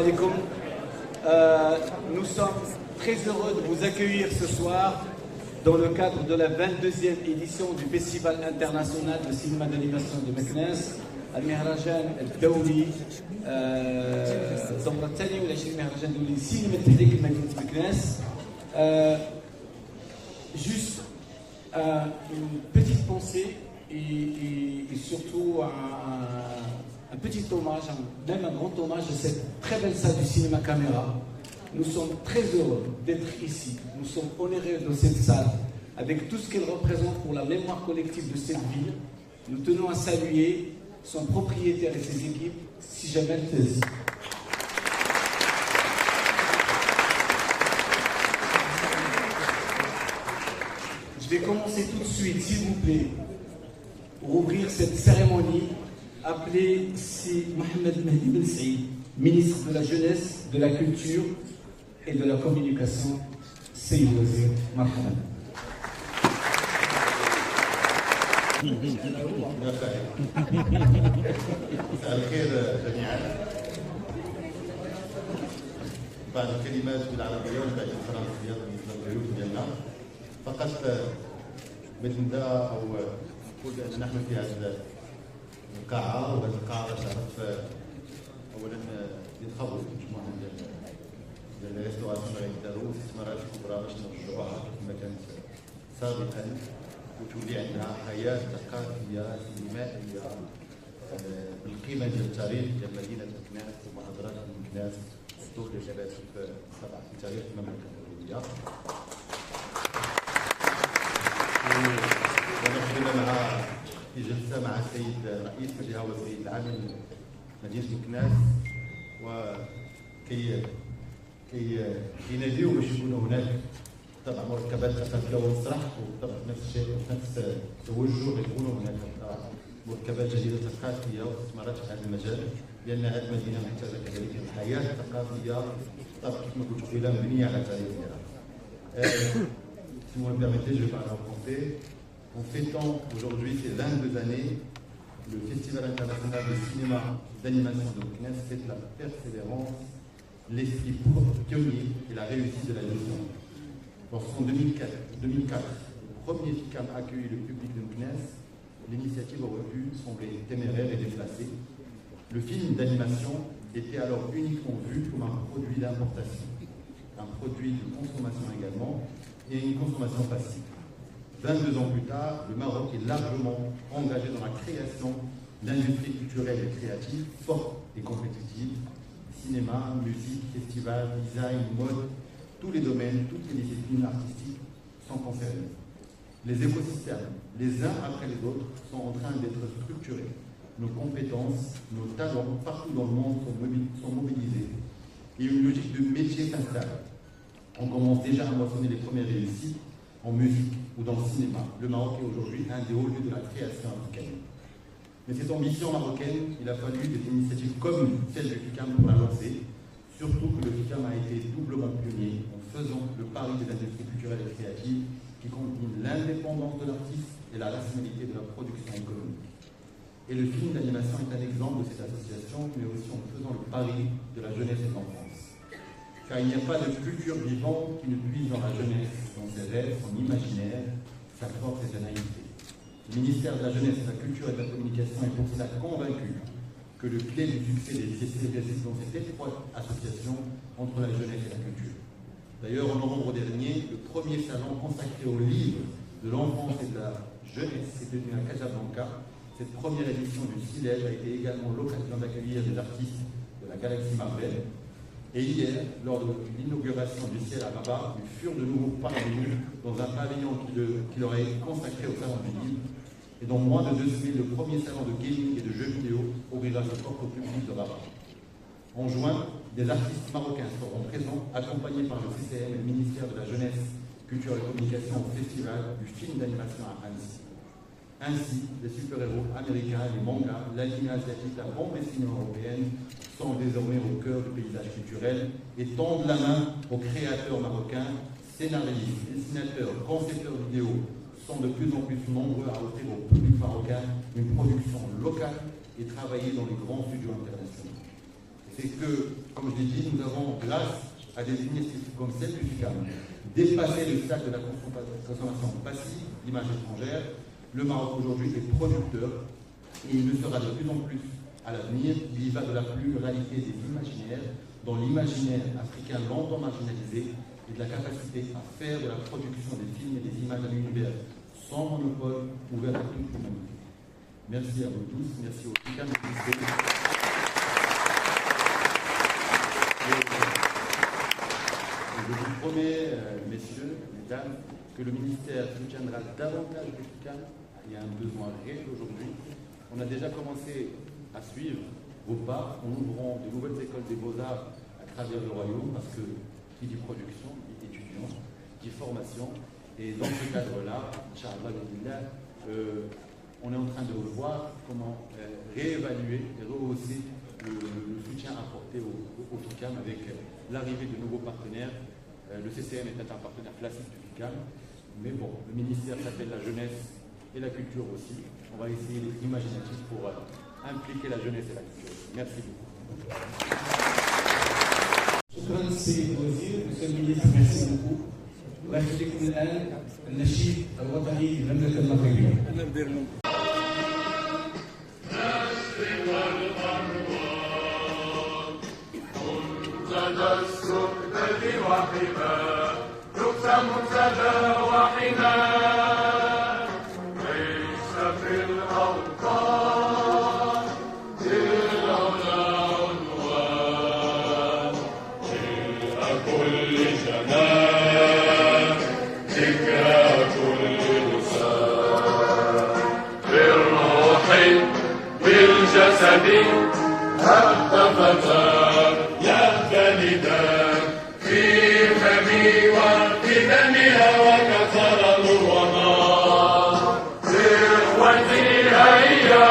alaikum. Nous sommes très heureux de vous accueillir ce soir dans le cadre de la 22e édition du Festival international de cinéma d'animation de Meknès, المهرجان الدولي الدورة الثانية والعشرين مهرجان دولي للسينما التحريك بمدينة مكناس. Juste une petite pensée et surtout un petit hommage, même un grand hommage à cette très belle salle du cinéma caméra. Nous sommes très heureux d'être ici. Nous sommes honorés de cette salle avec tout ce qu'elle représente pour la mémoire collective de cette ville. Nous tenons à saluer son propriétaire et ses équipes, si jamais le fait. Je vais commencer tout de suite, s'il vous plaît, pour ouvrir cette cérémonie, appeler si Mohamed Mahdi Ben Saïd, ministre de la Jeunesse, de la Culture et de la Communication. Saïd Wazir, marhaban. مساء الخير جميعا. بعض الكلمات بالعربيه وبعض الفرنسيه بالنسبه للضيوف ديالنا. فقط باش نبدا او نقول بان نحن في هذه القاعه، وهذه القاعه شرف اولا يتخوف مجموعه ديال الريستوراسيون اللي غيداروا استثمارات كبرى باش نرجعوها كما كانت سابقا وتولي عندنا حياه ثقافيه سينمائيه بالقيمه ديال التاريخ ديال مدينه مكناس ومحاضرات مكناس الدور اللي لعبات في تاريخ المملكه العربيه. ونحن في جلسه مع السيد رئيس مجلس والسيد العام مدينه مكناس وكي يناديوا باش يكونوا هناك طبعا مركبات ثقافيه ومسرح، وطبعا نفس الشيء نفس التوجه يكونوا هناك مركبات جديده ثقافيه واستثمارات في هذا المجال، لان هذه المدينه محتاجه كذلك الحياه الثقافيه طبعا كما قلت قبيله مبنيه على تاريخ ديالها. Si vous me permettez, je vais parler en français. En fêtant aujourd'hui ces 22 années, le Festival international de cinéma d'animation de Meknès fête la persévérance, l'esprit pionnier et la réussite de la mission. Lorsqu'en 2004, le premier FICAM a accueilli le public de Meknès, l'initiative aurait pu sembler téméraire et déplacée. Le film d'animation était alors uniquement vu comme un produit d'importation, un produit de consommation également, et une consommation passive. 22 ans plus tard, le Maroc est largement engagé dans la création d'industries culturelles et créatives fortes et compétitives. Cinéma, musique, festival, design, mode, tous les domaines, toutes les disciplines artistiques sont concernés. Les écosystèmes, les uns après les autres, sont en train d'être structurés. Nos compétences, nos talents, partout dans le monde, sont mobilisés. Et une logique de métier s'installe. On commence déjà à moissonner les premières réussites en musique ou dans le cinéma. Le Maroc est aujourd'hui un des hauts lieux de la création africaine. Mais cette ambition marocaine, il a fallu des initiatives comme celle du FICAM pour la lancer, surtout que le FICAM a été doublement pionnier en faisant le pari des industries culturelles et créatives qui combinent l'indépendance de l'artiste et la rationalité de la production économique. Et le film d'animation est un exemple de cette association, mais aussi en faisant le pari de la jeunesse et de l'enfance. Car il n'y a pas de culture vivante qui ne puise dans la jeunesse, dans ses rêves, son imaginaire, sa force et sa naïveté. Le ministère de la Jeunesse, de la Culture et de la Communication est pour cela convaincu que le clé du succès des ICC réside dans cette étroite association entre la jeunesse et la culture. D'ailleurs, en novembre dernier, le premier salon consacré aux livres de l'enfance et de la jeunesse s'est tenu à Casablanca. Cette première édition du Silège a été également l'occasion d'accueillir des artistes de la galaxie Marvel. Et hier, lors de l'inauguration du ciel à Rabat, ils furent de nouveau parmi nous dans un pavillon qui leur est consacré au salon du livre. Et dans moins de 2 semaines, le premier salon de gaming et de jeux vidéo ouvrira ses portes au public de Rabat. En juin, des artistes marocains seront présents, accompagnés par le CCM et le ministère de la Jeunesse, Culture et Communication au festival du film d'animation à Annecy. Ainsi, les super-héros américains, les mangas, l'anime asiatique, la bande dessinée européenne sont désormais au cœur du paysage culturel et tendent la main aux créateurs marocains, scénaristes, dessinateurs, concepteurs vidéo sont de plus en plus nombreux à offrir au public marocain une production locale et travailler dans les grands studios internationaux. Et c'est que, comme je l'ai dit, nous avons, grâce à des initiatives comme celle du FICAM, dépassé le stade de la consommation passive d'image étrangère. Le Maroc aujourd'hui est producteur et il le sera de plus en plus à l'avenir. Il y va de la pluralité des imaginaires, dans l'imaginaire africain longtemps marginalisé, et de la capacité à faire de la production des films et des images d'un univers sans monopole, ouvert à toute l'humanité. Merci à vous tous, merci au FICAM. Je vous promets, messieurs, mesdames, que le ministère soutiendra davantage le FICAM. Il y a un besoin réel aujourd'hui. On a déjà commencé à suivre vos pas en ouvrant de nouvelles écoles des beaux-arts à travers le royaume, parce que qui dit production, dit étudiants, dit formation. Et dans ce cadre-là, Inch'Allah, on est en train de revoir comment réévaluer et rehausser le soutien apporté au FICAM avec l'arrivée de nouveaux partenaires. Le CCM est un partenaire classique du FICAM, mais bon, le ministère s'appelle la jeunesse et la culture aussi. On va essayer d'être imaginatif pour impliquer la jeunesse et la culture. Merci beaucoup. شكرا السيد الوزير مسيو المينيستر ميرسي بوكو الله يخليكم. الان النشيد الوطني للمملكه المغربيه. منتدى السؤدد وحما ركس منتدى وحما ليس في الأوطان للعلا عنوان ملء كل جنان ذكرى كل لسان بالروح بالجسد هتفت في فمي وفي دمها وكثر الوضع إخوتي هيا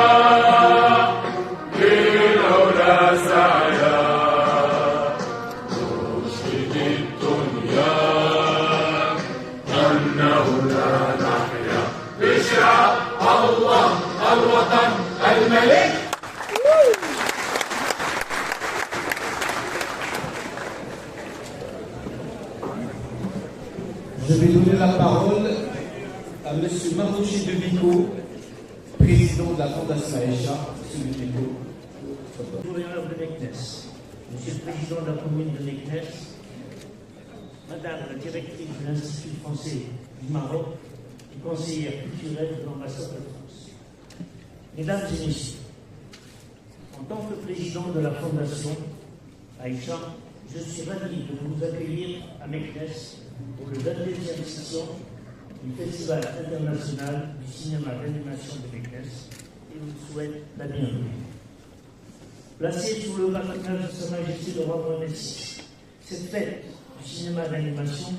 للعلا سعيا نشهد الدنيا أنه لا نحيا بشرع الله الوطن الملك. Je vais donner la parole à M. Marouchi de Vico, président de la Fondation Aïcha. M. de Vico. Gouverneur de Meknès, Monsieur le Président de la commune de Meknès, Madame la directrice de l'Institut français du Maroc et conseillère culturelle de l'ambassade de France. Mesdames et Messieurs, en tant que président de la Fondation Aïcha, je suis ravi de vous accueillir à Meknès pour le 22e session du Festival international du cinéma d'animation de Meknès et vous souhaite la bienvenue. Placée sous le patronage de Sa Majesté le Roi Mohamed VI, cette fête du cinéma d'animation,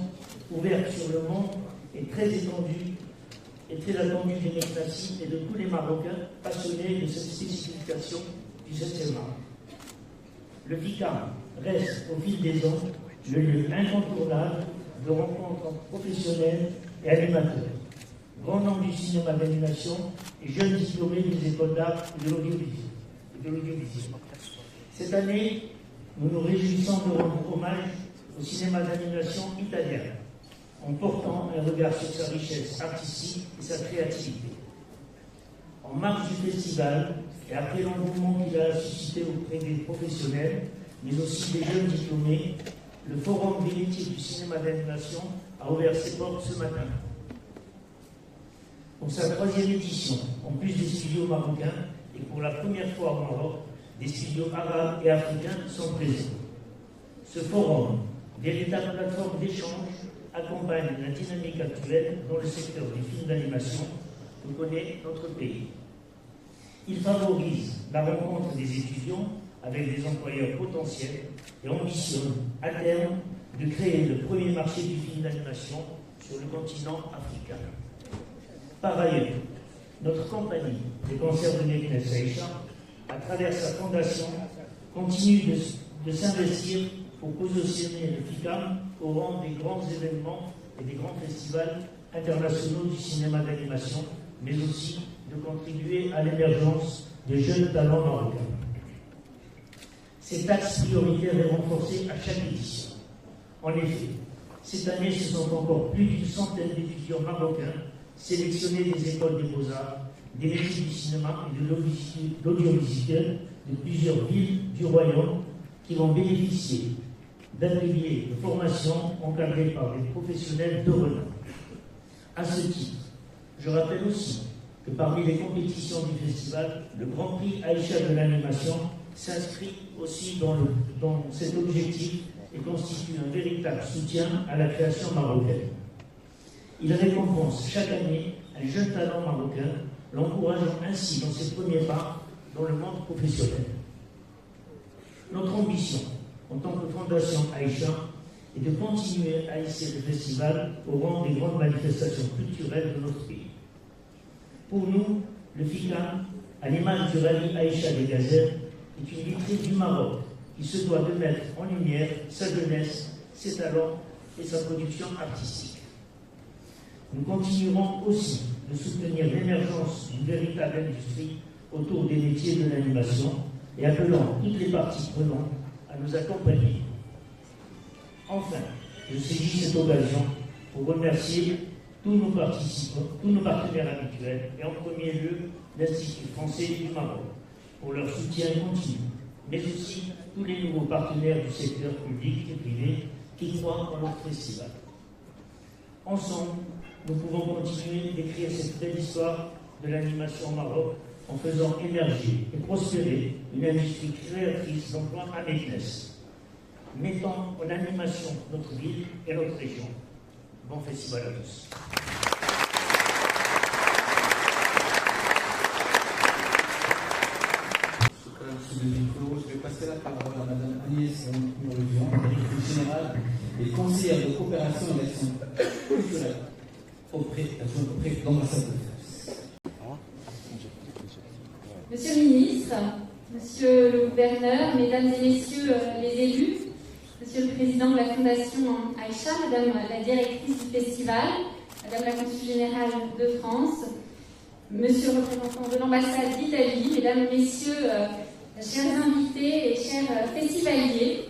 ouverte sur le monde, est très étendue et très attendue des Meknassis et de tous les Marocains passionnés de cette spécification du 7e art. Le FICAM reste au fil des ans le lieu incontournable de rencontres entre professionnels et animateurs, grands noms du cinéma d'animation et jeunes diplômés des écoles d'art et de l'audiovisuel. Cette année, nous nous réjouissons de rendre hommage au cinéma d'animation italien, en portant un regard sur sa richesse artistique et sa créativité. En marge du festival, et après l'engouement qu'il a suscité auprès des professionnels, mais aussi des jeunes diplômés, le Forum des métiers du cinéma d'animation a ouvert ses portes ce matin. Pour sa 3e édition, en plus des studios marocains, et pour la première fois au Maroc, des studios arabes et africains sont présents. Ce forum, véritable plateforme d'échange, accompagne la dynamique actuelle dans le secteur des films d'animation que connaît notre pays. Il favorise la rencontre des étudiants avec des employeurs potentiels et ambitionne, à terme, de créer le premier marché du film d'animation sur le continent africain. Par ailleurs, notre compagnie des concerts de Meknès Aïcha, à travers sa fondation, continue de s'investir pour positionner le FICAM au rang des grands événements et des grands festivals internationaux du cinéma d'animation, mais aussi de contribuer à l'émergence de jeunes talents marocains. Cet axe prioritaire est renforcé à chaque édition. En effet, cette année, ce sont encore plus d'une centaine d'étudiants marocains sélectionnés des écoles des beaux-arts, des métiers du cinéma et de l'audiovisuel de plusieurs villes du royaume qui vont bénéficier d'ateliers de formation encadrés par des professionnels de renom. À ce titre, je rappelle aussi que parmi les compétitions du festival, le Grand Prix Aïcha de l'animation s'inscrit aussi dans cet objectif et constitue un véritable soutien à la création marocaine. Il récompense chaque année un jeune talent marocain, l'encourageant ainsi dans ses premiers pas dans le monde professionnel. Notre ambition, en tant que Fondation Aïcha, est de continuer à hisser le festival au rang des grandes manifestations culturelles de notre pays. Pour nous, le FICAM, à l'image du rallye Aïcha des Gazelles, est une vitrine du Maroc qui se doit de mettre en lumière sa jeunesse, ses talents et sa production artistique. Nous continuerons aussi de soutenir l'émergence d'une véritable industrie autour des métiers de l'animation et appelons toutes les parties prenantes à nous accompagner. Enfin, je saisis cette occasion pour remercier tous nos participants, tous nos partenaires habituels et en premier lieu l'Institut français du Maroc pour leur soutien continu, mais aussi tous les nouveaux partenaires du secteur public et privé qui croient en notre festival. Ensemble, nous pouvons continuer d'écrire cette belle histoire de l'animation au Maroc en faisant émerger et prospérer une industrie créatrice d'emplois à Meknès, mettant en animation notre ville et notre région. Bon festival à tous. Sous le micro, je vais passer la parole à Mme Agnès Mourvian, directrice générale et conseillère de coopération et d'action culturelle auprès de l'ambassade de France. Monsieur le ministre, monsieur le gouverneur, mesdames et messieurs les élus, monsieur le président de la Fondation Aïcha, madame la directrice du festival, madame la consul générale de France, monsieur le représentant de l'ambassade d'Italie, mesdames et messieurs, chers invités et chers festivaliers,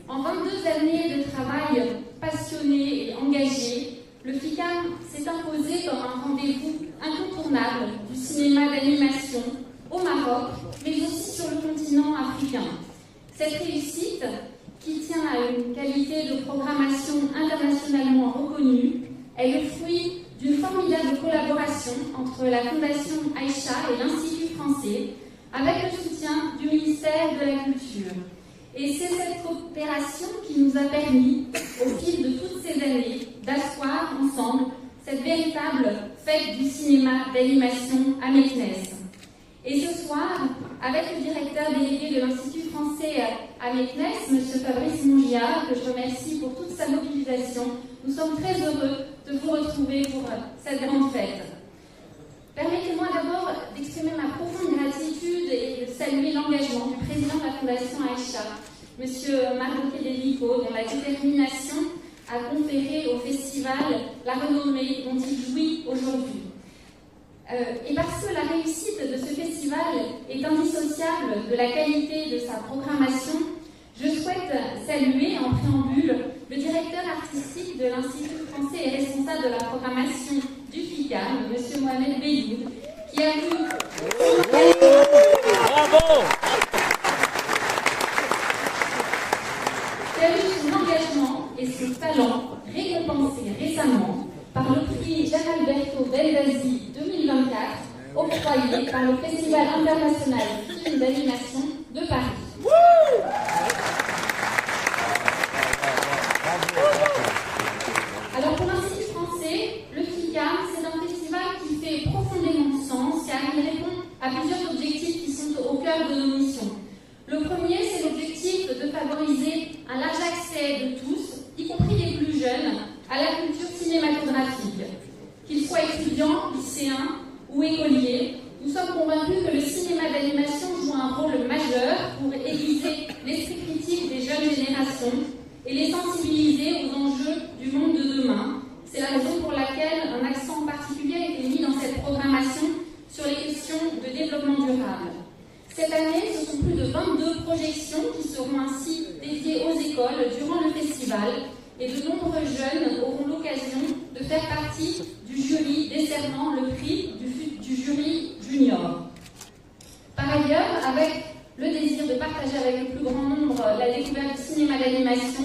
en 22 années de travail passionné et engagé, le FICAM s'est imposé comme un rendez-vous incontournable du cinéma d'animation au Maroc, mais aussi sur le continent africain. Cette réussite, qui tient à une qualité de programmation internationalement reconnue, est le fruit d'une formidable collaboration entre la Fondation Aïcha et l'Institut français, avec le soutien du ministère de la Culture. Et c'est cette coopération qui nous a permis, au fil de toutes ces années, d'asseoir ensemble cette véritable fête du cinéma d'animation à Meknès. Et ce soir, avec le directeur délégué de l'Institut français à Meknès, M. Fabrice Mongia, que je remercie pour toute sa mobilisation, nous sommes très heureux de vous retrouver pour cette grande fête. Permettez-moi d'abord d'exprimer ma profonde gratitude et de saluer l'engagement du président de la Fondation Aïcha, M. Marco Kedelico, dont la détermination a conféré au festival la renommée dont il jouit aujourd'hui. Et parce que la réussite de ce festival est indissociable de la qualité de sa programmation, je souhaite saluer en préambule le directeur artistique de l'Institut français et responsable de la programmation du FICAM, M. Mohamed Beyoud, qui a vu son engagement et son talent récompensé récemment par le prix Gianalberto Baldassi 2024, octroyé par le Festival international de film d'animation de Paris. Alors pour l'Institut français, le FICAM, c'est un festival qui fait profondément sens car il répond à plusieurs objectifs qui sont au cœur de nos missions. Le premier, c'est l'objectif de favoriser un large accès de tous, y compris les plus jeunes, à la culture cinématographique. Qu'ils soient étudiants, lycéens ou écoliers, nous sommes convaincus que le cinéma d'animation joue un rôle majeur pour aiguiser l'esprit critique des jeunes générations et les sensibiliser aux enjeux du monde de demain. C'est la raison pour laquelle un accent particulier a été mis dans cette programmation sur les questions de développement durable. Cette année, ce sont plus de 22 projections qui seront seront ainsi dédiés aux écoles durant le festival et de nombreux jeunes auront l'occasion de faire partie du jury décernant le prix du jury junior. Par ailleurs, avec le désir de partager avec le plus grand nombre la découverte du cinéma d'animation,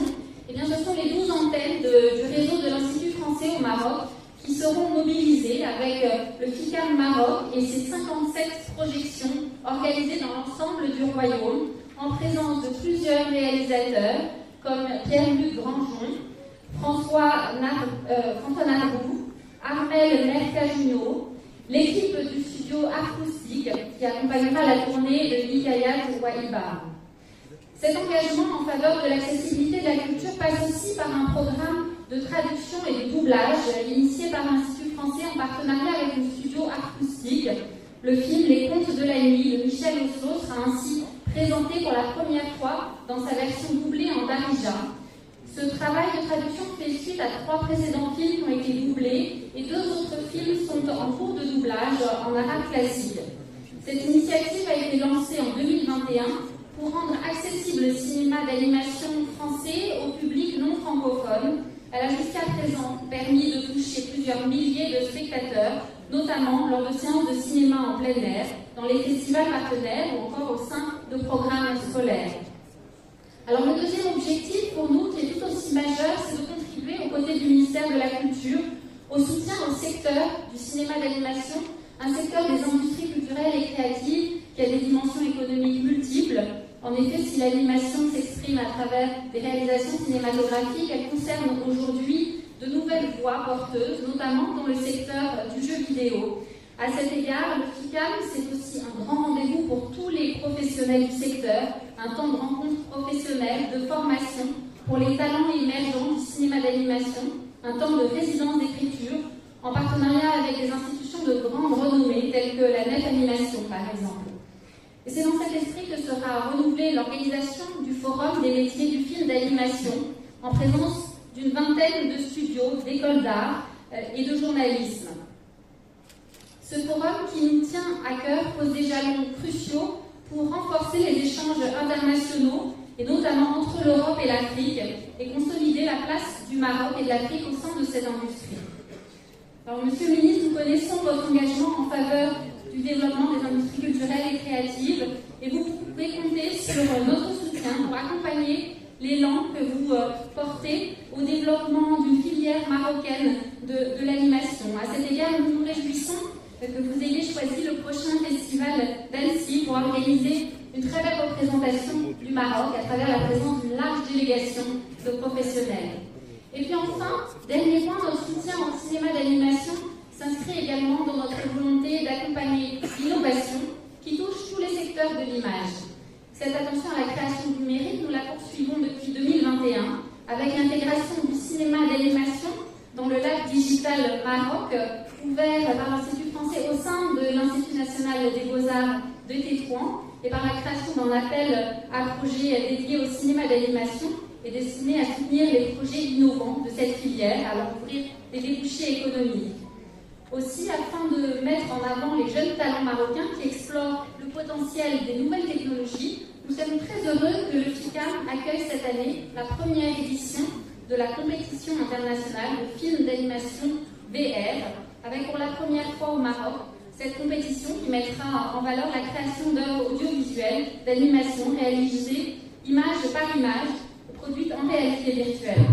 eh bien, ce sont les 12 antennes du réseau de l'Institut français au Maroc qui seront mobilisées avec le FICAM Maroc et ses 57 projections organisées dans l'ensemble du royaume en présence de plusieurs réalisateurs comme Pierre-Luc Grangeon, François Narbou, Armel Mercajuno, l'équipe du studio Acoustique qui accompagnera la tournée de Hikayat Wahiba. Cet engagement en faveur de l'accessibilité de la culture passe aussi par un programme de traduction et de doublage initié par l'Institut français en partenariat avec le studio Acoustique. Le film Les Contes de la Nuit de Michel Oslo sera ainsi présenté pour la première fois dans sa version doublée en darija. Ce travail de traduction fait suite à 3 précédents films qui ont été doublés et 2 autres films sont en cours de doublage en arabe classique. Cette initiative a été lancée en 2021 pour rendre accessible le cinéma d'animation français au public non francophone. Elle a jusqu'à présent permis de toucher plusieurs milliers de spectateurs, notamment lors de séances de cinéma en plein air, dans les festivals partenaires ou encore au sein de programmes scolaires. Alors le deuxième objectif pour nous, qui est tout aussi majeur, c'est de contribuer aux côtés du ministère de la Culture au soutien au secteur du cinéma d'animation, un secteur des industries culturelles et créatives qui a des dimensions économiques multiples. En effet, si l'animation s'exprime à travers des réalisations cinématographiques, elle concerne aujourd'hui de nouvelles voies porteuses, notamment dans le secteur du jeu vidéo. À cet égard, le FICAM, c'est aussi un grand rendez-vous pour tous les professionnels du secteur, un temps de rencontre professionnelle, de formation pour les talents émergents du cinéma d'animation, un temps de résidence d'écriture, en partenariat avec des institutions de grande renommée, telles que la Nef Animation, par exemple. Et c'est dans cet esprit que sera renouvelée l'organisation du Forum des métiers du film d'animation, en présence d'une vingtaine de studios, d'écoles d'art et de journalisme. Ce forum qui nous tient à cœur pose des jalons cruciaux pour renforcer les échanges internationaux, et notamment entre l'Europe et l'Afrique, et consolider la place du Maroc et de l'Afrique au sein de cette industrie. Alors, Monsieur le Ministre, nous connaissons votre engagement en faveur du développement des industries culturelles et créatives, et vous pouvez compter sur notre soutien pour accompagner l'élan que vous portez au développement d'une filière marocaine de l'animation. À cet égard, nous nous réjouissons que vous ayez choisi le prochain festival d'Annecy pour organiser une très belle représentation du Maroc à travers la présence d'une large délégation de professionnels. Et puis enfin, dernier point, notre soutien au cinéma d'animation s'inscrit également dans notre volonté d'accompagner l'innovation qui touche tous les secteurs de l'image. Cette attention à la création numérique, nous la poursuivons depuis 2021 avec l'intégration du cinéma d'animation dans le Lab Digital Maroc, ouvert par l'Institut français au sein de l'Institut national des beaux-arts de Tétouan, et par la création d'un appel à projets dédiés au cinéma d'animation et destiné à soutenir les projets innovants de cette filière, à leur ouvrir des débouchés économiques. Aussi, afin de mettre en avant les jeunes talents marocains qui explorent le potentiel des nouvelles technologies, nous sommes très heureux que le FICAM accueille cette année la première édition de la compétition internationale de films d'animation VR, avec pour la première fois au Maroc cette compétition qui mettra en valeur la création d'œuvres audiovisuelles d'animation réalisées image par image, produites en réalité virtuelle.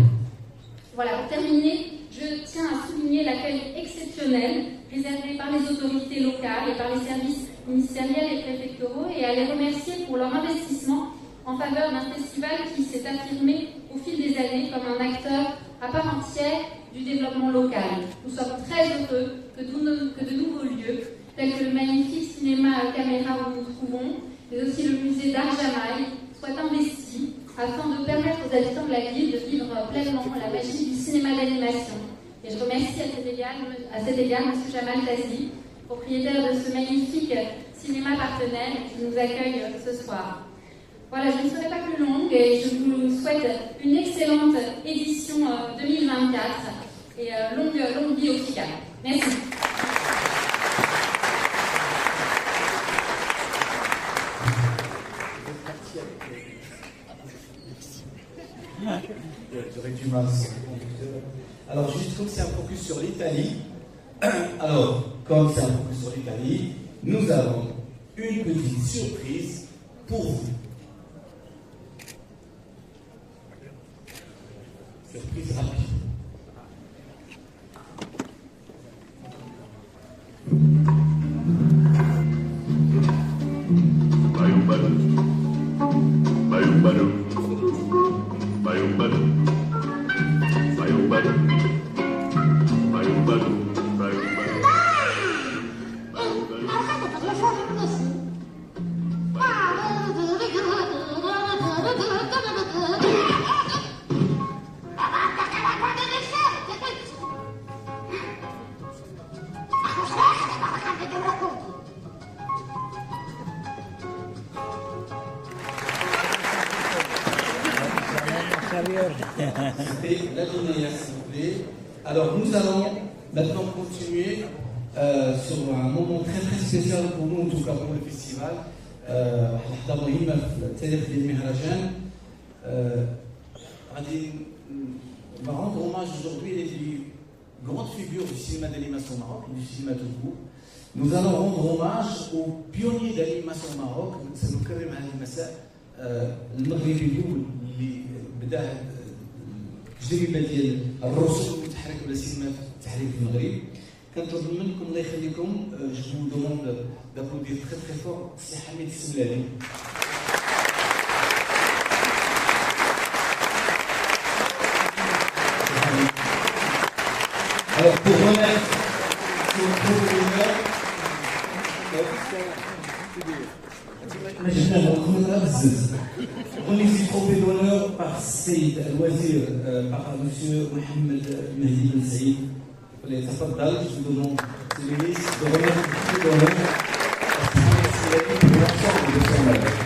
Voilà, pour terminer, je tiens à souligner l'accueil exceptionnel réservé par les autorités locales et par les services ministériels et préfectoraux et à les remercier pour leur investissement en faveur d'un festival qui s'est affirmé au fil des années comme un acteur à part entière du développement local. Nous sommes très heureux que de nouveaux lieux, tels que le magnifique cinéma caméra où nous nous trouvons, mais aussi le musée d'art Jamaï, soient investis afin de permettre aux habitants de la ville de vivre pleinement la magie du cinéma d'animation. Et je remercie à cet égard M. Jamal Tazi, propriétaire de ce magnifique cinéma partenaire qui nous accueille ce soir. Voilà, je ne serai pas plus longue et je vous souhaite une excellente édition 2024 et longue vie au FICAM. Merci. J'aurais du mal sur le conducteur. Alors, juste comme c'est un focus sur l'Italie, comme c'est un focus sur l'Italie, nous avons une petite surprise pour vous. Surprise rapide. C'était la linéaire, s'il vous plaît. Alors, nous allons maintenant continuer sur un moment très très spécial pour nous, en tout cas pour le festival. حلقة مهمة في التاريخ ديال المهرجان. غادي rendre hommage aujourd'hui à des grandes figures du cinéma d'animation maroc, du cinéma tout court. Nous allons rendre hommage aux pionniers d'animation maroc. سنكرم هذا المساء المغربي الأول اللي بدا التجربه ديال الرسوم والتحريك ولا السينما التحريك في المغرب. كنطلب منكم الله يخليكم جو دوموند دابلودير تري تري فور السي حميد السملاني. Alors pour remettre sur le professionnel, remise du trophée d'honneur par Saïd Al-Wazir, par M. Mohamed Mehdi Ben Saïd. فليتفضل جدودهم التلميذ بغنى جدودهم أصحاب السيادة في الأقصى والبسامة.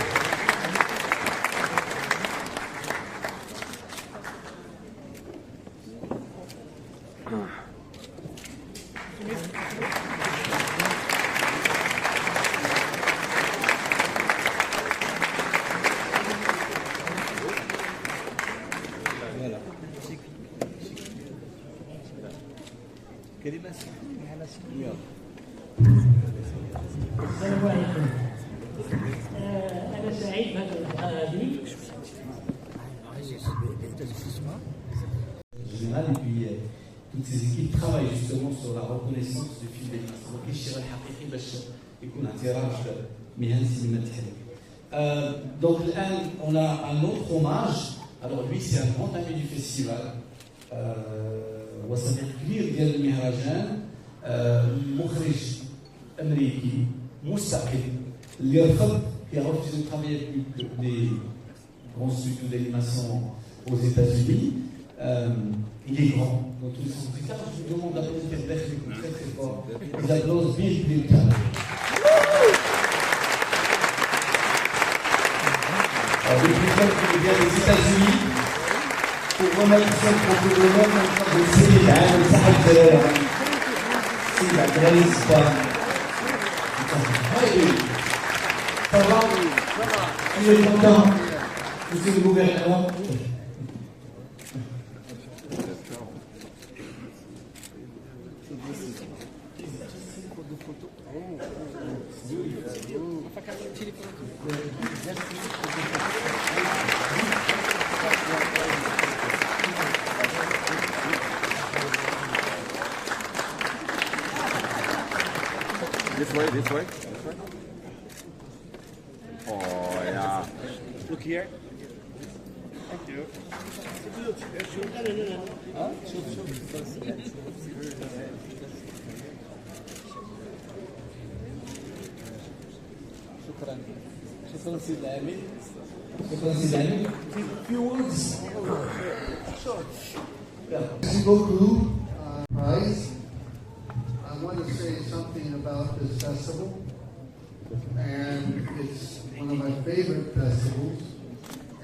السلام عليكم. أنا سعيد بهذا اللقاء هذه. général et puis toutes ces équipes travaillent justement sur la reconnaissance du film d'animation. Donc الشغل الحقيقي باش يكون اعتراف مهن السينما التحرير. Donc الآن on a un autre hommage. Alors lui c'est un grand ami du festival. وصديق كبير ديال المهرجان. مخرج امريكي مستقل اللي رفض qui a refusé de travailler avec des grands studios d'animation aux États-Unis. Il est grand dans tous les sens du terme. Je vous demande d'applaudir très très fort. Ils applaudissent Bill Clinton. Alors, Bill Clinton qui vient des États-Unis pour remettre son propos de l'homme en train de Sénégal, de Sahel. C'est la grande histoire. Ça va? Il est content, monsieur le gouverneur. This way, this way. Oh, yeah. Look here. Thank you. شكرا سيد العامل. شكرا سيد العامل. Few words. Merci beaucoup, Prize. I want to say something about this festival, and it's one of my favorite festivals.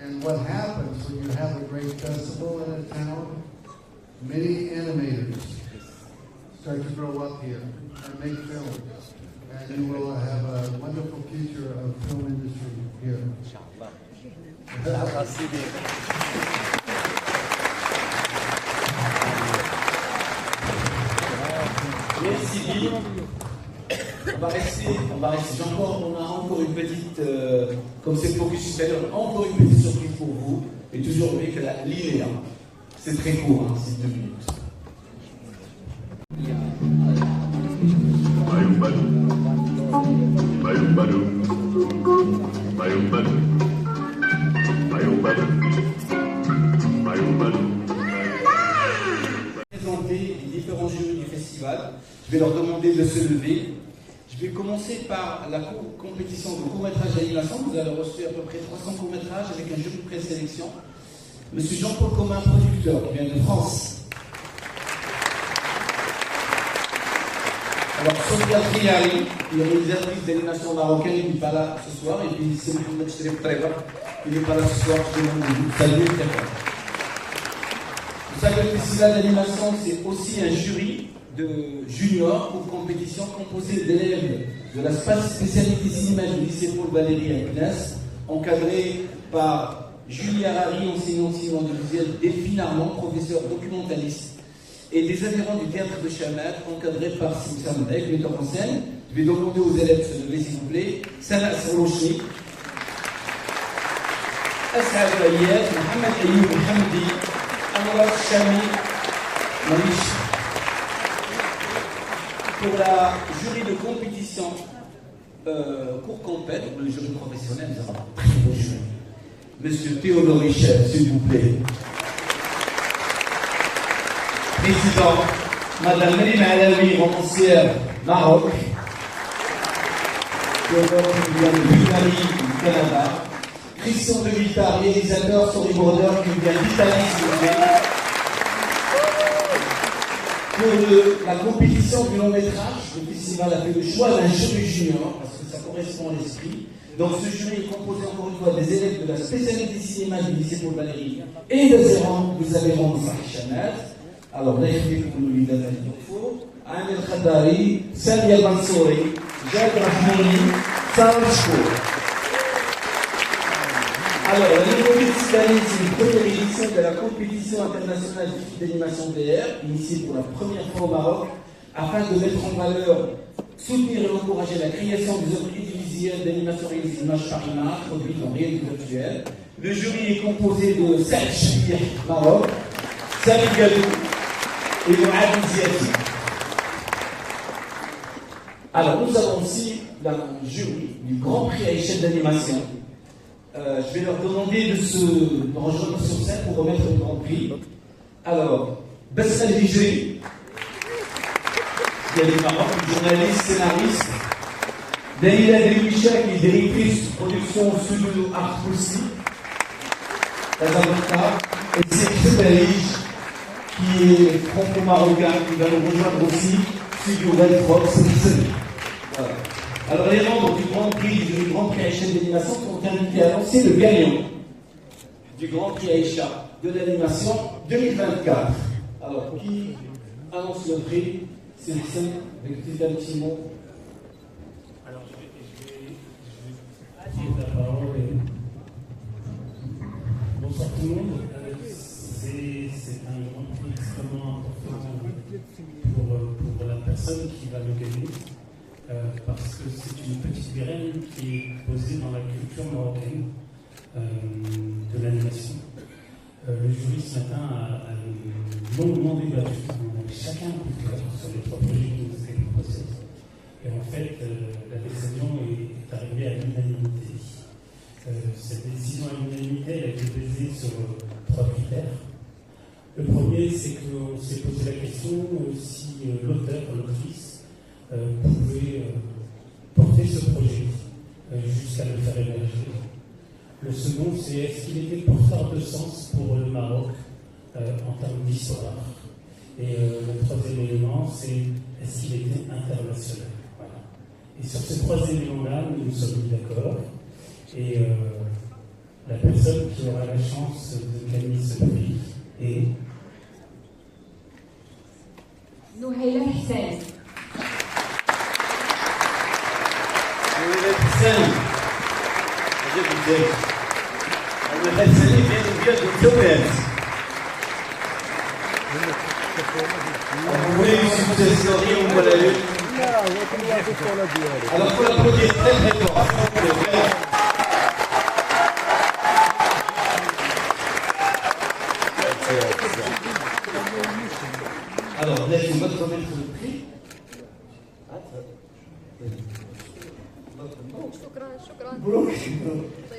And what happens when you have a great festival in a town, many animators start to grow up here and make films. And you will have a wonderful future of film industry here. aujourd'hui. On va rester. On a encore une petite, comme c'est le focus tout à l'heure, encore une petite surprise pour vous. Et toujours mieux que la linéa. C'est très court, hein, c'est 2 minutes. Présenter les différents jurys du festival. Je vais leur demander de se lever. Je vais commencer par la compétition de court-métrage d'animation. Vous avez reçu à peu près 300 courts-métrages avec un jury de présélection. Monsieur Jean-Paul Comin, producteur, qui vient de France. Alors, Sophia Triari, qui est réalisatrice d'animation marocaine, qui n'est pas là ce soir. Et puis, c'est Mohamed Sherif Treva, qui n'est pas là ce soir. Je demande de vous saluer très fort. Vous savez, le festival d'animation, c'est aussi un jury de juniors pour compétition composé d'élèves de la spécialité cinéma du lycée Paul Valéry à Kness, encadré par Julie Harari, enseignant cinéma audiovisuel, Delphine Armand, professeur documentaliste, et des adhérents du théâtre de Chamat, encadrés par Simsam Dek, metteur en scène. Je vais demander aux élèves de se lever, s'il vous plaît. Sana Srouchi, Asad Ayed, Mohamed Ayoub Hamdi, Anwar Chami, Manish. Pour la jury de compétition court compète, le jury professionnel, nous avons un très beau jury. Monsieur Théodore Richel, s'il vous plaît. Président, Madame Melima Alaoui, romancière, Maroc. Théodore qui vient de Bulgarie, du Canada. Christian De Vita, réalisateur, storyboarder, qui vient d'Italie, s'il vous plaît. Pour la compétition du long métrage, le festival a fait le choix d'un jury junior, parce que ça correspond à l'esprit. Donc ce jury est composé encore une fois des élèves de la spécialité cinéma du lycée Paul Valéry et des adhérents de Saint-Chamat. Alors là, il faut nous lui donner Amir Khadari, Samia Mansouri, Jacques Rahmouni, Sarah Chou. Alors, la nouveauté de cette année, c'est une première édition de la compétition internationale d'animation VR, initiée pour la première fois au Maroc, afin de mettre en valeur, soutenir et encourager la création des œuvres audiovisuelles d'animation réalisée d'image par image, produites en réalité virtuelle. Le jury est composé de Saïd Chahir, Maroc, Sami Gadou et Mohamed Ziati. Alors, nous avons aussi le jury du Grand Prix à échelle d'animation. Je vais leur demander de rejoindre sur scène pour remettre le Grand Prix. Alors, Bassel Hijri, qui est du Maroc, journaliste, scénariste. Dalila Delouicha, qui est directrice de production au studio Art Poussi, Casablanca. Et c'est Khedalij, qui est franco-marocain, qui va nous rejoindre aussi, studio Red Fox. Voilà. Alors les membres du Grand Prix à échelle d'animation sont invités à annoncer le gagnant du Grand Prix Aïcha de l'animation 2024. Alors qui annonce le prix? C'est le scène avec un petit mot. Alors je vais la parole. Bonsoir tout le monde. C'est un Grand Prix extrêmement important pour la personne qui va le gagner. Parce que c'est une petite graine qui est posée dans la culture marocaine de l'animation. Le jury ce matin a longuement débattu. On avait chacun un coup de cœur sur les 3 projets qui nous étaient proposés. Et en fait, la décision est arrivée à l'unanimité. Cette décision à l'unanimité a été basée sur 3 critères. Le premier, c'est qu'on s'est posé la question si l'auteur, l'autrice, pouvait porter ce projet jusqu'à le faire émerger. Le second, c'est est-ce qu'il était porteur de sens pour le Maroc en termes d'histoire. Et le troisième élément, c'est est-ce qu'il était international. Voilà. Et sur ces 3 éléments-là, nous nous sommes mis d'accord. Et la personne qui aura la chance de gagner ce prix est Nouhaila Hussein. Vous voulez une success story, on va la lune. Alors, il faut l'applaudir très très fort. Alors, laissez votre remettre le prix.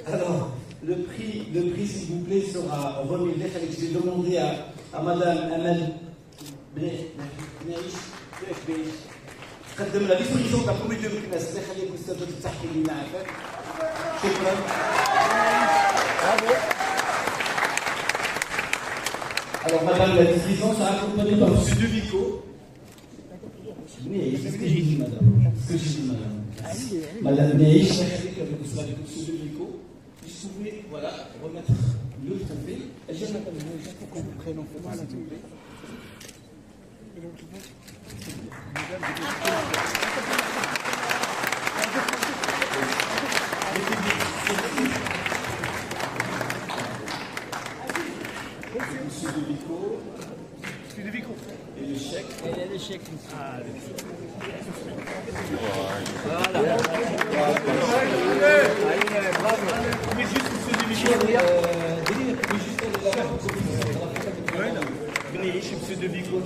Alors, le prix, s'il vous plaît, sera remis. Je vais demander à Madame Amel تقدم la disposition de la communauté de الناس اللي خليك استاذ تحكي لنا عفاك. شكرا. Alors, Madame, la disposition sera accompagnée par M. Devico. Mais c'est ce que j'ai dit, Madame. Ce que j'ai dit, Madame. Madame Neich, avec M. Devico. Si vous pouvez, voilà, remettre le trophée. Elle vient, Madame Neich, pour qu'on vous prenne en photo, s'il vous plaît. Monsieur Devico. Et le chèque. Et le chèque. Voilà. Bravo. Mais juste Monsieur Devico. Monsieur Devico,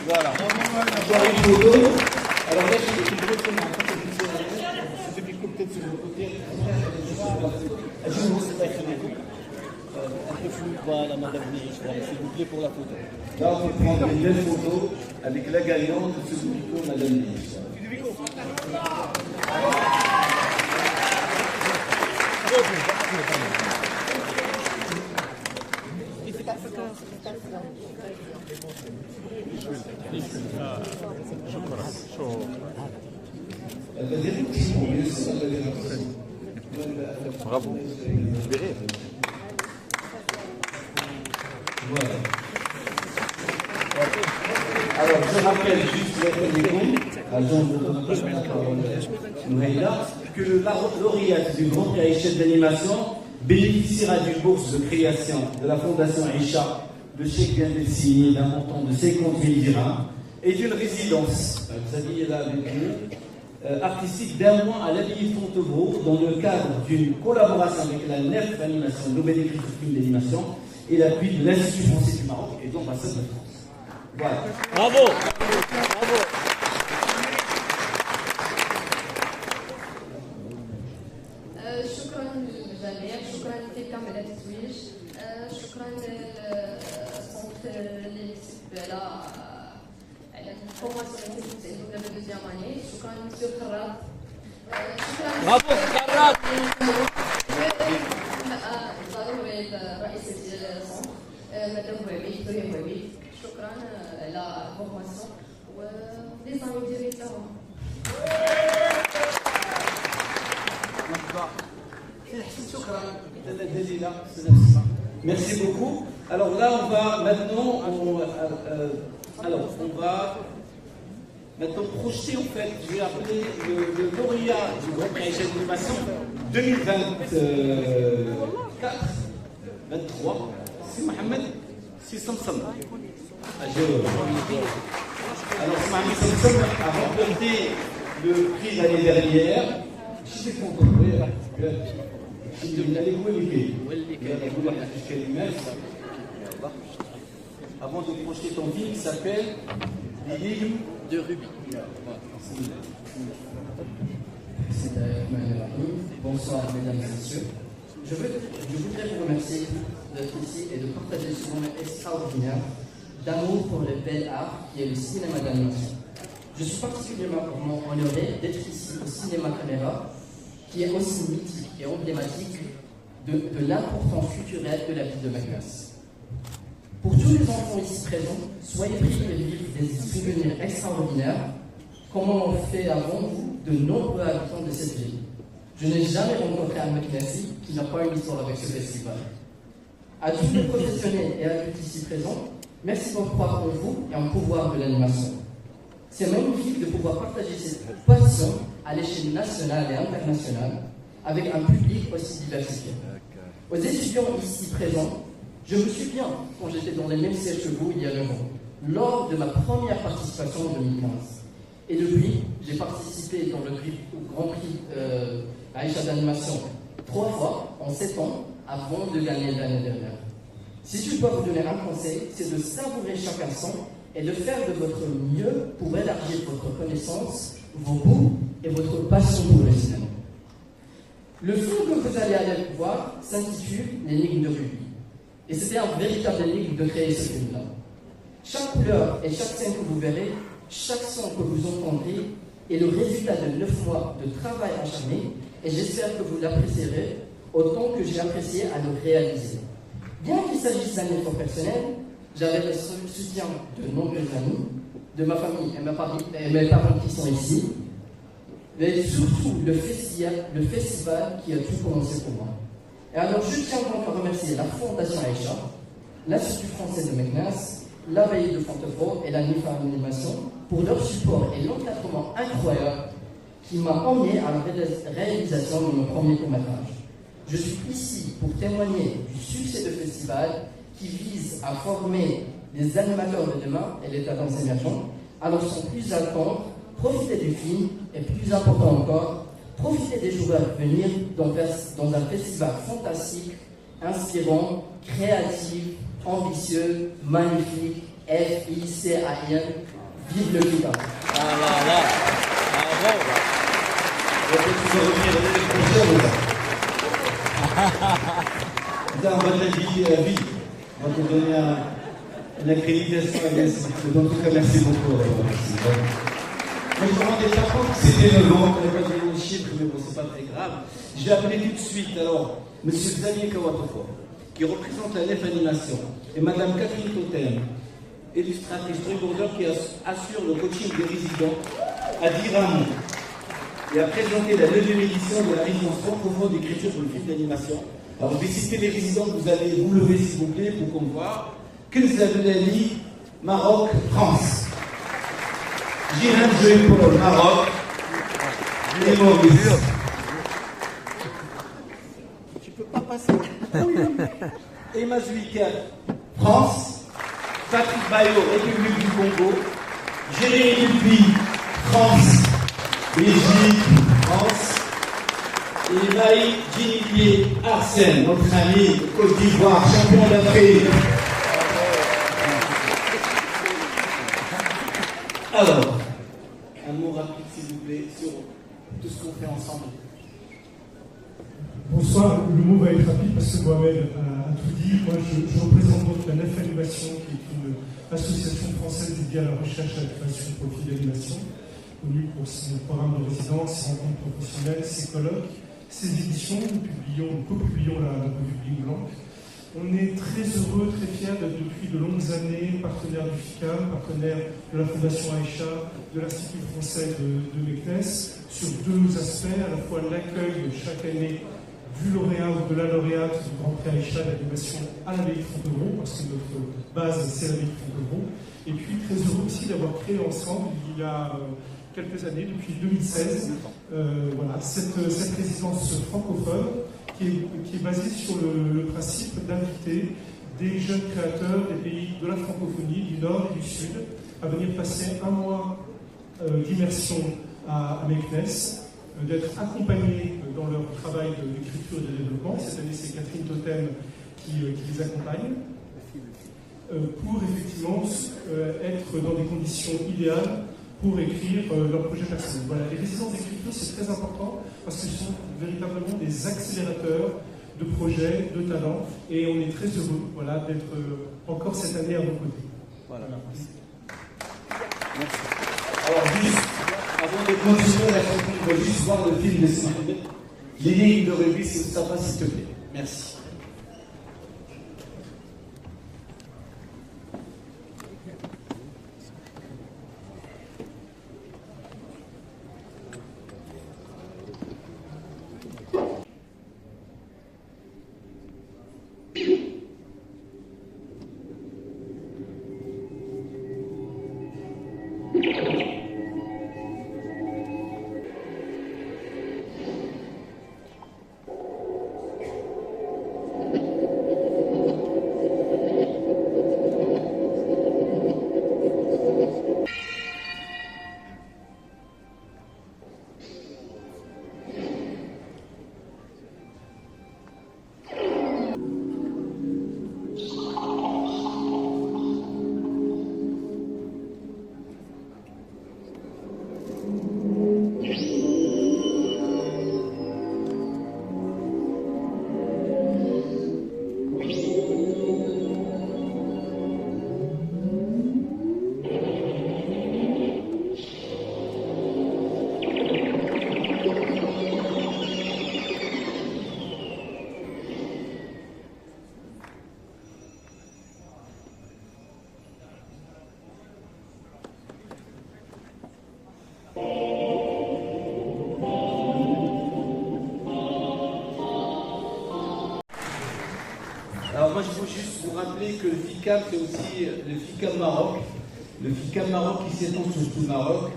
voilà. Une photo. Alors là, je vais peut-être sur le côté. Un peu flou, voilà, Madame Neich, s'il vous plaît pour la photo. Là, on peut prendre une belle photo avec la gagnante de ce Devico, Madame Neich. Bravo. Voilà. Alors, je rappelle juste que le lauréat du Grand Prix Aïcha d'animation bénéficiera d'une bourse de création de la Fondation Aïcha. Le chèque vient d'être signé d'un montant de 50 000 dirhams et d'une résidence, vous savez là avec nous, artistique d'un mois à l'Abbaye de Fontevraud dans le cadre d'une collaboration avec la NEF Animation, Nouvelle Écriture de film d'animation, et l'appui de l'Institut français du Maroc et de l'ambassade de France. Voilà. Bravo. شكرا للجميع، شكرا لكامل التتويج، شكرا للسونتر اللي كتب على الفورماسيون اللي كتعلمنا بالدوزيام اني، شكرا لمسيو خراط، شكرا برافو خراط، ضروري الرئيسة ديال السونتر مدام بوعبيد دكتوريا بوعبيد، شكرا على الفورماسيون و لي زامي ديالي تاهم. Merci beaucoup. Alors là, on va maintenant, projeter en fait, je vais appeler le lauréat du Grand Prix Aïcha d'animation 2024, 23, c'est Mohamed Samsam. Alors, Mohamed Samsam a remporté le prix l'année dernière. Je suis content. Avant de projeter ton film qui s'appelle L'énigme de Ruby. Bonsoir mesdames et messieurs. Je voudrais vous remercier d'être ici et de partager ce moment extraordinaire d'amour pour le bel art qui est le cinéma d'animation. Je suis particulièrement honoré d'être ici au cinéma caméra qui est aussi mythique et emblématique de l'importance culturelle de la ville de Meknès. Pour tous les enfants ici présents, soyez priés de vivre des souvenirs extraordinaires, comme on fait avant vous de nombreux habitants de cette ville. Je n'ai jamais rencontré un Meknessi qui n'a pas une histoire avec ce festival. À tous les professionnels et adultes ici présents, merci pour croire en vous et en pouvoir de l'animation. C'est magnifique de pouvoir partager cette passion à l'échelle nationale et internationale avec un public aussi diversifié. Aux étudiants ici présents, je me souviens quand j'étais dans les mêmes sièges que vous il y a 9 ans, lors de ma première participation en 2015. Et depuis, j'ai participé dans le Grand Prix Aïcha d'animation 3 fois en 7 ans avant de gagner l'année dernière. Si je dois vous donner un conseil, c'est de savourer chaque instant et de faire de votre mieux pour élargir votre connaissance, vos goûts et votre passion pour le cinéma. Le film que vous allez aller voir s'intitule L'énigme de Ruby. Et c'était un véritable énigme de créer ce film-là. Chaque couleur et chaque scène que vous verrez, chaque son que vous entendrez est le résultat de 9 mois de travail acharné et j'espère que vous l'apprécierez autant que j'ai apprécié à le réaliser. Bien qu'il s'agisse d'un effort personnel, j'avais le soutien de nombreux amis, de ma famille et mes parents qui sont ici, mais surtout le festival qui a tout commencé pour moi. Et alors je tiens donc à remercier la Fondation Aïcha, l'Institut français de Meknès, l'Abbaye de Fontevraud et la NIFA Animation pour leur support et l'encadrement incroyable qui m'a emmené à la réalisation de mon premier court-métrage. Je suis ici pour témoigner du succès du festival qui vise à former les animateurs de demain et les talents émergents. Alors sans plus attendre, profitez du film et plus important encore, profitez des jours à venir dans un festival fantastique, inspirant, créatif, ambitieux, magnifique, FICAN. Vive le FICA. On va te dire vite. On va te donner une accréditation à l'ES. En tout cas, merci beaucoup. Mais je me rendais pas compte que c'était le long. On n'avait pas donné les chiffres, mais bon, c'est pas très grave. Je vais appeler tout de suite, alors, M. Xavier Kawatofo, qui représente la NEF Animation, et Mme Catherine Totem, illustratrice storyboarder qui assure le coaching des résidents, à dire un mot et à présenter la 9e édition de la résidence francophone d'écriture pour le film d'animation. Alors, je vais citer les résidents que vous allez vous lever, s'il vous plaît, pour qu'on voit. Kenza Belali, Maroc, France. Jihan Joël, Maroc. Et Maurice. Tu peux pas passer. Emma Zuika, France. Patrick Bayo, République du Congo. Jérémy Dupuis, France. Belgique, France. Et Maï Djinipier Arsène, notre ami Côte d'Ivoire, champion d'Afrique. Alors, un mot rapide, s'il vous plaît, sur tout ce qu'on fait ensemble. Bonsoir, le mot va être rapide parce que Mohamed a tout dit. Moi, je représente donc la NEF Animation, qui est une association française dédiée à la recherche et à la création de profils d'animation, connue pour son programme de résidence, ses rencontres professionnelles, ses colloques, ses éditions. Nous co-publions la revue Bling Blanc. On est très heureux, très fiers d'être depuis de longues années partenaire du FICAM, partenaire de la Fondation Aïcha, de l'Institut français de Meknès, sur deux aspects, à la fois l'accueil chaque année du lauréat ou de la lauréate du Grand Prix Aïcha d'animation à l'Abbaye de Fontevraud, parce que notre base c'est l'Abbaye de Fontevraud, et puis très heureux aussi d'avoir créé ensemble, il y a quelques années, depuis 2016, cette résidence francophone qui est basée sur le principe d'inviter des jeunes créateurs des pays de la francophonie, du Nord et du Sud, à venir passer un mois d'immersion à Meknès, d'être accompagnés dans leur travail d'écriture et de développement. Cette année, c'est Catherine Totem qui les accompagne, pour effectivement être dans des conditions idéales pour écrire leur projet personnel. Voilà, les résidences d'écriture, c'est très important parce que ce sont véritablement des accélérateurs de projets, de talents, et on est très heureux d'être encore cette année à vos côtés. Voilà. Merci. Alors, juste, avant de continuer la chanson, on va juste voir le film de Simon. L'énigme de Ruby, si ça passe, s'il te plaît. Merci. Alors moi, je veux juste vous rappeler que le FICAM, c'est aussi le FICAM Maroc. Le FICAM Maroc qui s'étend sur tout le Maroc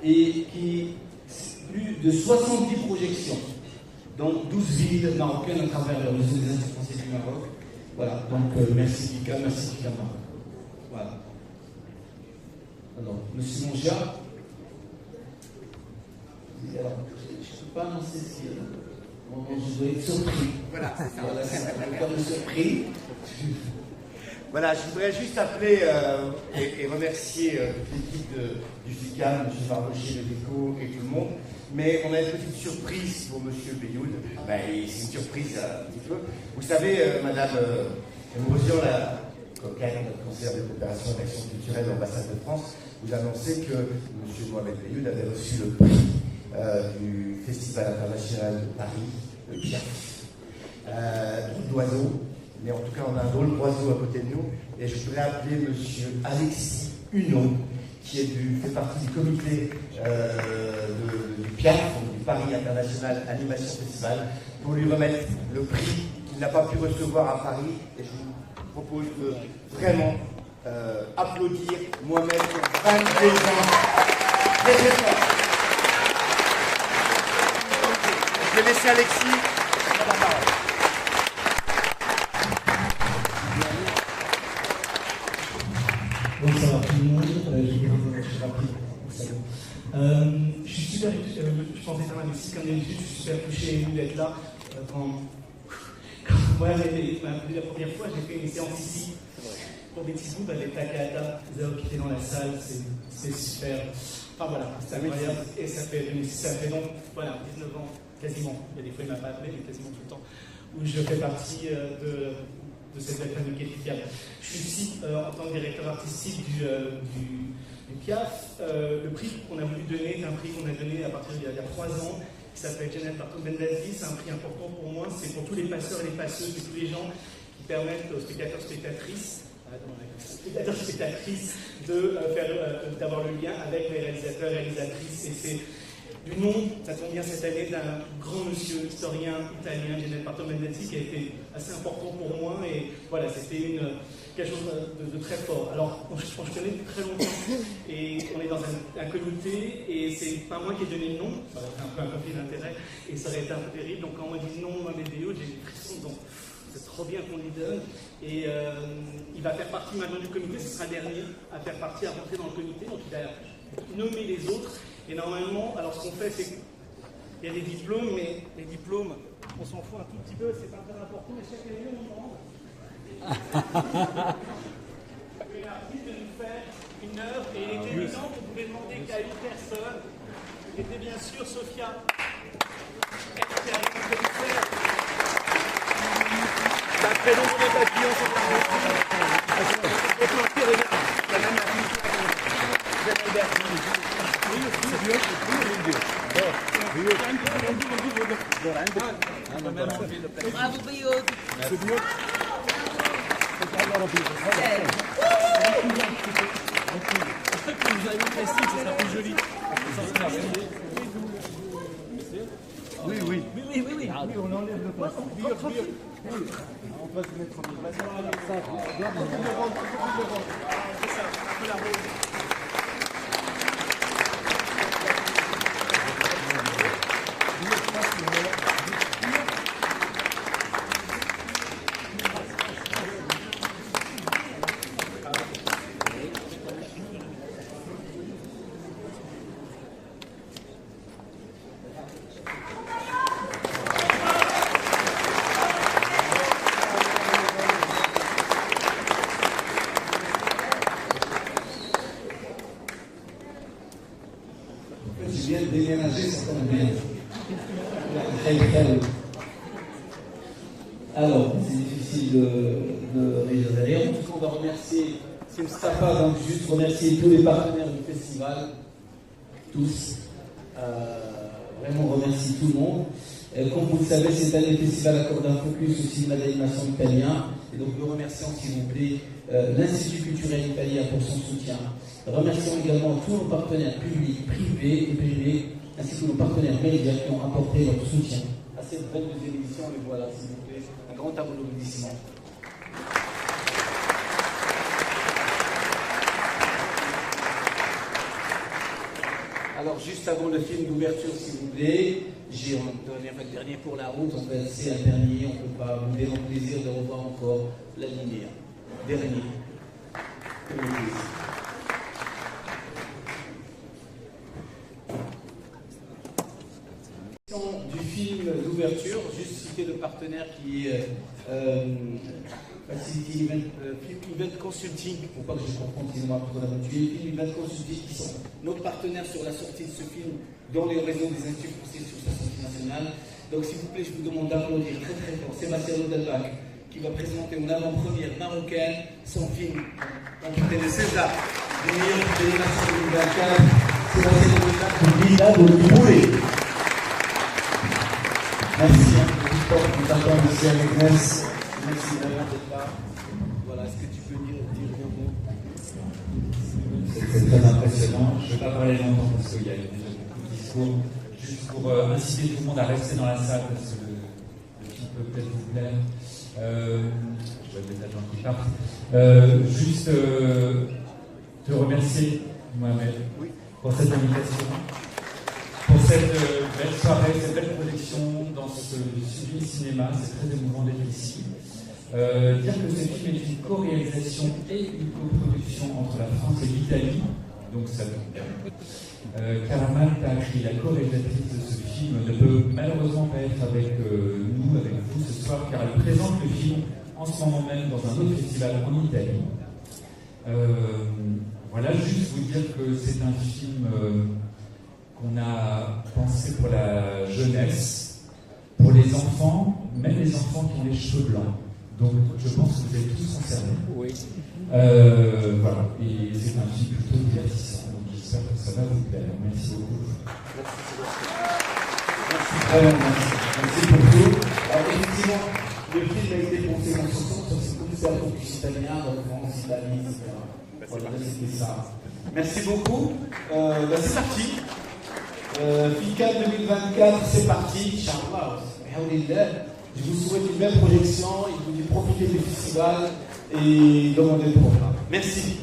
et qui plus de 70 projections dans 12 villes marocaines à travers le réseau des Instituts français du Maroc. Voilà, donc merci FICAM, merci FICAM Maroc. Voilà. Alors, Monsieur Mongia. Alors, je ne peux pas annoncer si... je dois être surpris. Voilà, c'est ça. Voilà, c'est surpris. Voilà, je voudrais juste appeler et remercier l'équipe du FICAM, M. Fardocher, le DECO et tout le monde. Mais on a une petite surprise pour M. Beyoud. Ben, c'est une surprise un petit peu. Vous savez, Madame Mourozian, la cocagne, notre conseillère de coopération et d'action culturelle de l'ambassade de France, vous annoncez que M. Mohamed Beyoud avait reçu le prix du Festival international de Paris, le PIAF. Drôle d'oiseau, mais en tout cas on a un drôle d'oiseau à côté de nous, et je voudrais appeler M. Alexis Huneau, qui fait partie du comité du PIAF, donc du Paris International Animation Festival, pour lui remettre le prix qu'il n'a pas pu recevoir à Paris, et je vous propose de vraiment applaudir Mohamed pour 22 ans. Très très fort. Je vais laisser Alexis prendre la parole. Bonsoir tout le monde, je suis rapide. Je suis super, je pensais ça aussi comme d'habitude, je suis super touché et ému d'être là. Quand moi m'a appelé la première fois, j'ai fait une séance ici pour des petits groupes avec Takahata, Zao qui était dans la salle, c'est super. Enfin voilà, c'est incroyable et ça fait donc voilà 19 ans quasiment. Il y a des fois il ne m'a pas appelé, mais quasiment tout le temps, où je fais partie de cette belle famille qui est FICAM. Je suis ici en tant que directeur artistique du PIAF. Le prix qu'on a voulu donner est un prix qu'on a donné à partir d'il y a 3 ans, qui s'appelle Jeannette Barton Bendazi. C'est un prix important pour moi, c'est pour tous les passeurs et les passeuses et tous les gens qui permettent aux spectateurs spectatrices d'avoir le lien avec les réalisateurs et réalisatrices. Et c'est du nom, ça tombe bien cette année, d'un grand monsieur historien italien, Jeannette Barton Bendazi, qui a été assez important pour moi. Et voilà, c'était quelque chose de très fort. Alors, je connais depuis très longtemps et on est dans un comité et c'est pas moi qui ai donné le nom, c'est un peu un conflit d'intérêt et ça aurait été un peu terrible. Donc, quand on m'a dit non, Mohamed Beyoud, j'ai des frissons, donc c'est trop bien qu'on lui donne. Et il va faire partie maintenant du comité, ce sera le dernier à faire partie, à rentrer dans le comité. Donc, il a nommé les autres. Et normalement, alors ce qu'on fait, c'est qu'il y a des diplômes, mais les diplômes, on s'en fout un tout petit peu, c'est pas très important, mais chaque année, on demande. Une artiste de nous faire une œuvre, et il est évident qu'on pouvait demander qu'à une personne, qui était bien sûr Sophia. Elle qui arrive de nous faire. C'est un très long papillon sur la route. Bravo Beyoud. C'est bien. Vous avez un plastique, ça sera plus joli. Oui, oui. Oui, on enlève le plastique. On va se mettre en place. C'est ça, on peut la rose. Je viens de déménager, ça tombe bien. Alors, c'est difficile de réaliser. En tout cas, on va remercier Mustafa, donc juste remercier tous les partenaires du festival, tous. Vraiment remercier tout le monde. Comme vous le savez, cette année, le festival accorde un focus au cinéma d'animation italien. Et donc, nous remercions, s'il vous plaît, l'Institut culturel italien pour son soutien. Remercions également tous nos partenaires publics, privés et privés, ainsi que nos partenaires médias qui ont apporté leur soutien à cette 22e édition. Et voilà, s'il vous plaît, un grand applaudissement. Alors, juste avant le film d'ouverture, s'il vous plaît, j'ai donné un dernier pour la route. En fait, c'est un dernier, on ne peut pas vous donner le plaisir de revoir encore la lumière. Dernier. Du film d'ouverture, juste citer le partenaire qui est Facility Event Consulting, pour pas que je comprenne excusez-moi pour la voiture, Film Event Consulting qui sont nos partenaires sur la sortie de ce film dans les réseaux des instituts français sur sa sortie nationale. Donc s'il vous plaît, je vous demande d'applaudir très très fort Sébastien Rodelbach qui va présenter en avant-première marocaine son film intitulé le César du meilleur de l'animation 2024. Sébastien Rodelbach, Lila de Boulet. Merci, nous t'attendons ici avec Ness. Merci vraiment d'être là. Voilà, est-ce que tu peux dire un mot? C'est très impressionnant. Je ne vais pas parler longtemps parce qu'il y a déjà beaucoup de discours. Juste pour inciter tout le monde à rester dans la salle parce que le film peut peut-être vous plaire. Je vois des agents qui partent. Juste te remercier, Mohamed, pour cette invitation. Pour cette belle soirée, cette belle projection dans ce sublime cinéma, c'est très émouvant d'être ici. Dire que ce film est une co-réalisation et une coproduction entre la France et l'Italie, donc ça tombe bien. Karaman Tahri, la co-réalisatrice de ce film, ne peut malheureusement pas être avec nous, avec vous ce soir, car elle présente le film en ce moment même dans un autre festival en Italie. Voilà, juste vous dire que c'est un film qu'on a pensé pour la jeunesse, pour les enfants, même les enfants qui ont les cheveux blancs. Donc je pense que vous êtes tous concernés. Oui. Voilà, et c'est un film plutôt divertissant, donc j'espère que ça va vous plaire. Merci beaucoup. Merci pour tout. Alors effectivement, le film a été pensé dans ce sens, c'est comme ça, focus italien, donc France, Italie, etc. Voilà, c'était ça. Merci beaucoup. C'est parti. FICAL 2024, c'est parti. Inch'Allah. Je vous souhaite une belle projection et je vous dis profitez du festival et demandez le programme. Merci.